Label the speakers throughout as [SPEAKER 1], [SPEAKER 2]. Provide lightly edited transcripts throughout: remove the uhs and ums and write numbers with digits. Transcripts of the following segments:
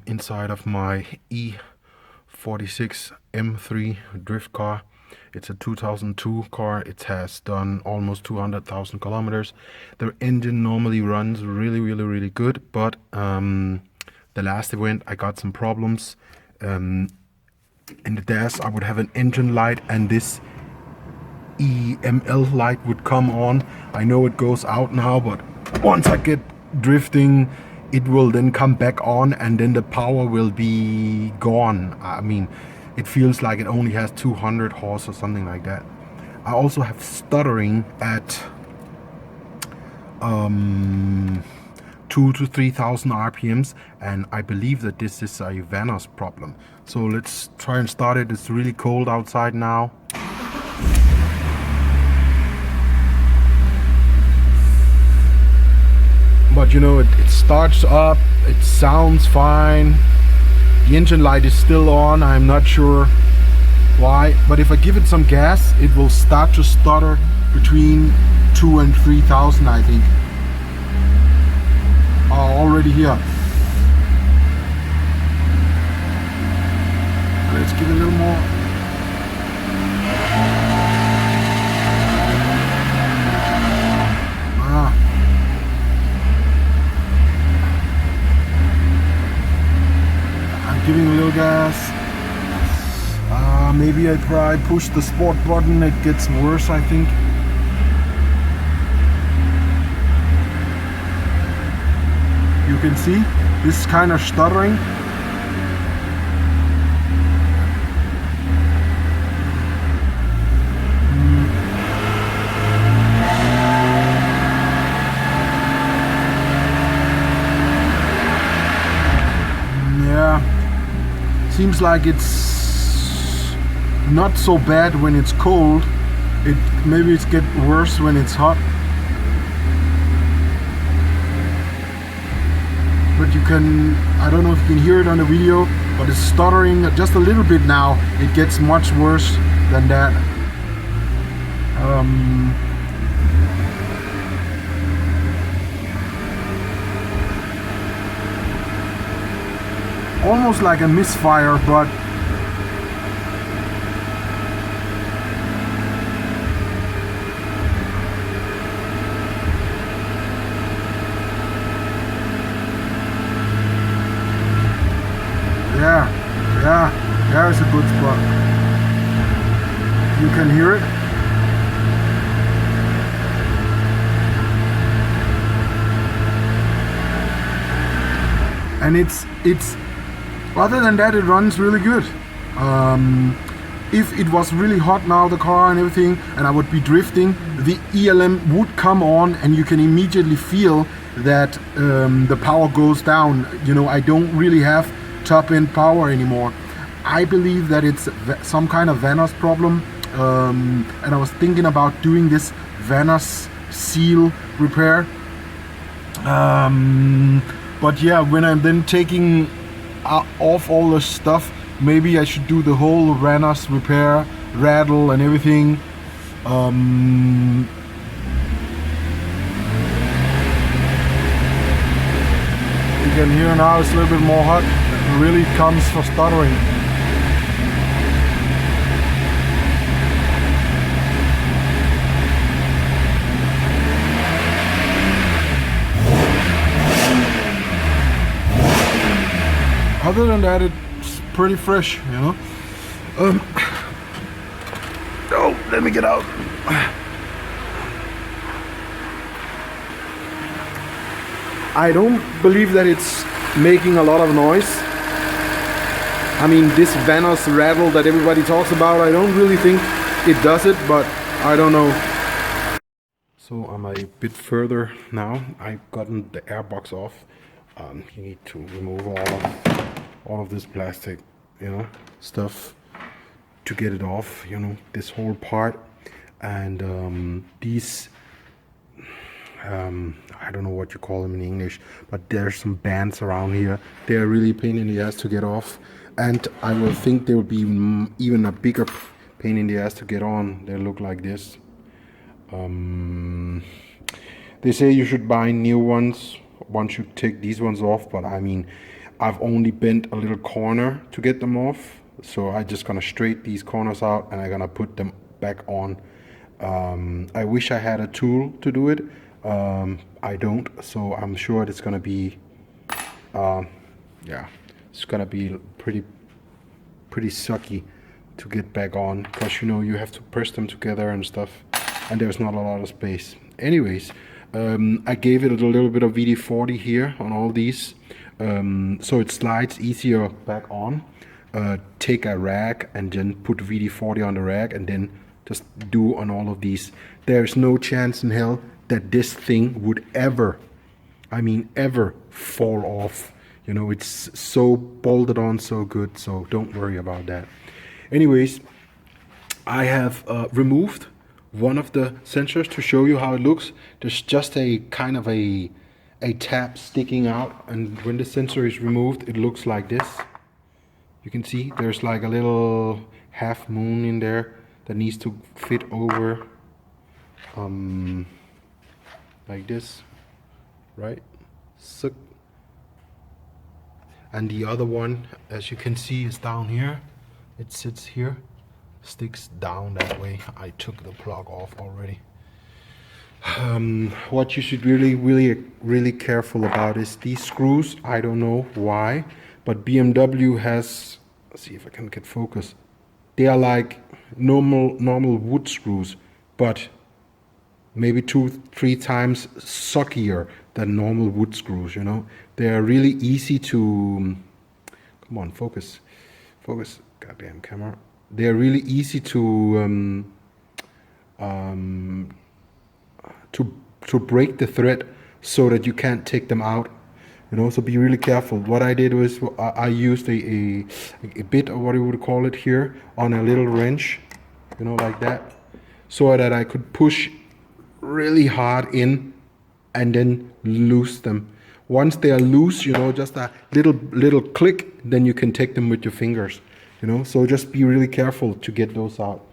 [SPEAKER 1] inside of my E46 M3 drift car. It's a 2002 car. It has done almost 200,000 kilometers. The engine normally runs really good, but the last event I got some problems. In the dash I would have an engine light, and this EML light would come on. I know it goes out now, but once I get drifting, it will then come back on, and then the power will be gone. I mean, it feels like it only has 200 horse or something like that. I also have stuttering at 2 to 3,000 RPMs, and I believe that this is a Vanos problem. So let's try and start it. It's really cold outside now. But you know, it starts up, it sounds fine. The engine light is still on. I'm not sure why, but if I give it some gas, it will start to stutter between 2 and 3,000, I think. Already here. Let's give it a little more. Giving a little gas. Maybe I try push the sport button. It gets worse, I think. You can see this kind of stuttering. Seems like it's not so bad when it's cold. Maybe it's get worse when it's hot. But you can, I don't know if you can hear it on the video, but it's stuttering just a little bit now. It gets much worse than that. Almost like a misfire, but there's a good spot. You can hear it. And it's other than that, it runs really good. If it was really hot now, the car and everything, and I would be drifting, the ELM would come on, and you can immediately feel that the power goes down. You know, I don't really have top end power anymore. I believe that it's some kind of Vanos problem, and I was thinking about doing this Vanos seal repair. But yeah, when I'm then taking off all the stuff, maybe I should do the whole Vanos repair, rattle and everything. You can hear now it's a little bit more hot. It really comes for stuttering. Other than that, it's pretty fresh, you know. Oh, let me get out. I don't believe that it's making a lot of noise. I mean, this Vanos rattle that everybody talks about, I don't really think it does it, but I don't know. So I'm a bit further now. I've gotten the airbox off. You need to remove all of this plastic, you know, stuff to get it off, you know, this whole part. And these I don't know what you call them in English, but there's some bands around here. They're really a pain in the ass to get off, and I will think they will be even a bigger pain in the ass to get on. They look like this. They say you should buy new ones once you take these ones off, but I mean, I've only bent a little corner to get them off. So I'm just gonna straighten these corners out and I'm gonna put them back on. I wish I had a tool to do it. I don't, so I'm sure it's gonna be, yeah, it's gonna be pretty sucky to get back on, because you know you have to press them together and stuff, and there's not a lot of space. Anyways, I gave it a little bit of VD40 here on all these, so it slides easier back on. Take a rag and then put VD40 on the rag and then just do on all of these. There's no chance in hell that this thing would ever, I mean ever, fall off. You know, it's so bolted on so good, so don't worry about that. Anyways, I have removed one of the sensors to show you how it looks. There's just a kind of a tab sticking out, and when the sensor is removed, it looks like this. You can see there's like a little half moon in there that needs to fit over like this, right? So, and the other one, as you can see, is down here. It sits here, sticks down that way. I took the plug off already. What you should really careful about is these screws. I don't know why, but BMW has, let's see if I can get focus. They are like normal wood screws, but maybe 2-3 times suckier than normal wood screws, you know. They are really easy to, come on, focus, goddamn camera. They are really easy to break the thread so that you can't take them out, you know. So be really careful. What I did was I used a bit of what you would call it here on a little wrench, you know, like that, so that I could push really hard in and then loose them. Once they are loose, you know, just a little click, then you can take them with your fingers, you know. So just be really careful to get those out.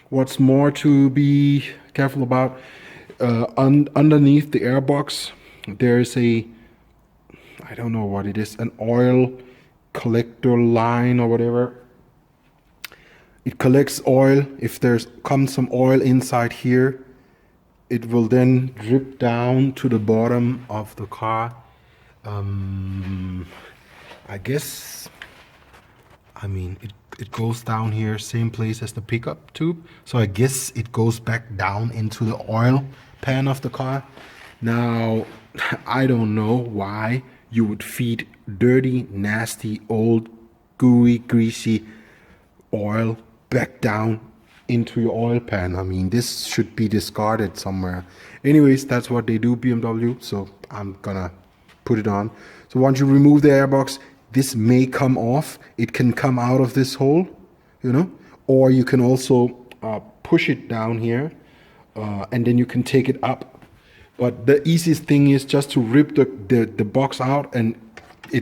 [SPEAKER 1] What's more to be careful about, underneath the airbox there is a, I don't know what it is, an oil collector line or whatever. It collects oil. If there's comes some oil inside here, it will then drip down to the bottom of the car. I guess, I mean, it goes down here, same place as the pickup tube. So I guess it goes back down into the oil pan of the car. Now, I don't know why you would feed dirty, nasty, old, gooey, greasy oil back down into your oil pan. I mean, this should be discarded somewhere. Anyways, that's what they do, BMW, so I'm gonna put it on. So once you remove the airbox, this may come off. It can come out of this hole, you know, or you can also push it down here, and then you can take it up. But the easiest thing is just to rip the box out and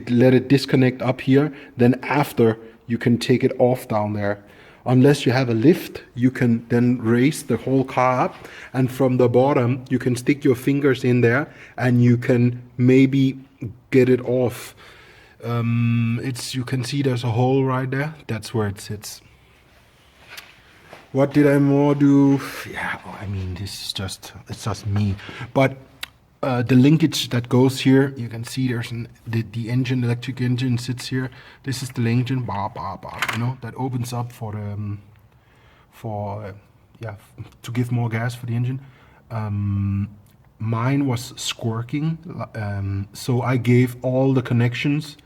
[SPEAKER 1] let it disconnect up here. Then after, you can take it off down there. Unless you have a lift, you can then raise the whole car up, and from the bottom you can stick your fingers in there and you can maybe get it off. You can see there's a hole right there. That's where it sits. What did I more do? Yeah, I mean, it's just me. But the linkage that goes here, you can see there's the engine, electric engine sits here. This is the engine, you know, that opens up for the to give more gas for the engine. Mine was squirking, so I gave all the connections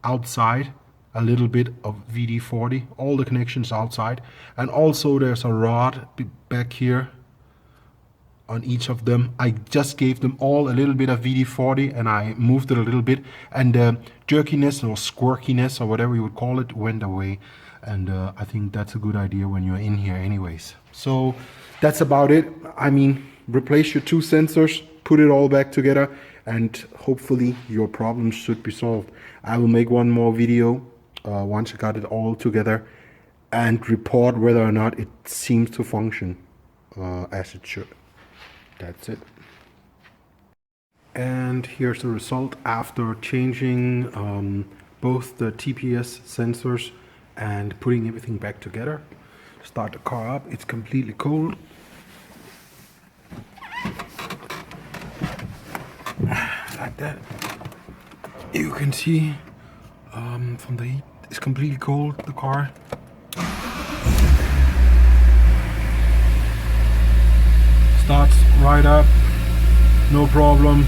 [SPEAKER 1] outside a little bit of VD40, all the connections outside, and also there's a rod back here on each of them. I just gave them all a little bit of VD40 and I moved it a little bit, and the jerkiness or squirkiness or whatever you would call it went away. And I think that's a good idea when you're in here anyways. So that's about it. I mean, replace your two sensors, put it all back together, and hopefully your problems should be solved. I will make one more video once I got it all together and report whether or not it seems to function as it should. That's it. And here's the result after changing both the TPS sensors and putting everything back together. Start the car up. It's completely cold. Like that. You can see from the heat, it's completely cold, the car. Starts right up, no problem.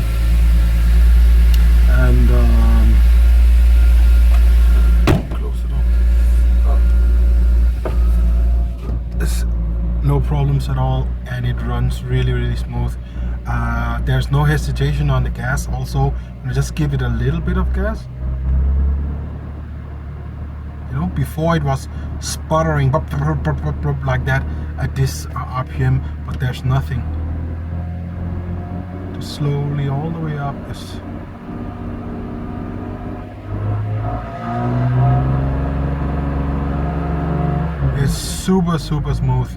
[SPEAKER 1] And close it up. There's no problems at all, and it runs really smooth. There's no hesitation on the gas. Also, just give it a little bit of gas. You know, before it was sputtering like that at this RPM, but there's nothing. Just slowly all the way up. It's super smooth.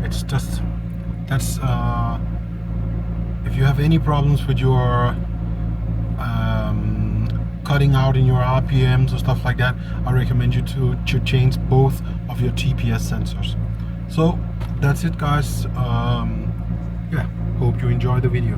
[SPEAKER 1] It's just, that's if you have any problems with your cutting out in your RPMs or stuff like that, I recommend you to change both of your TPS sensors. So that's it, guys. Yeah, hope you enjoy the video.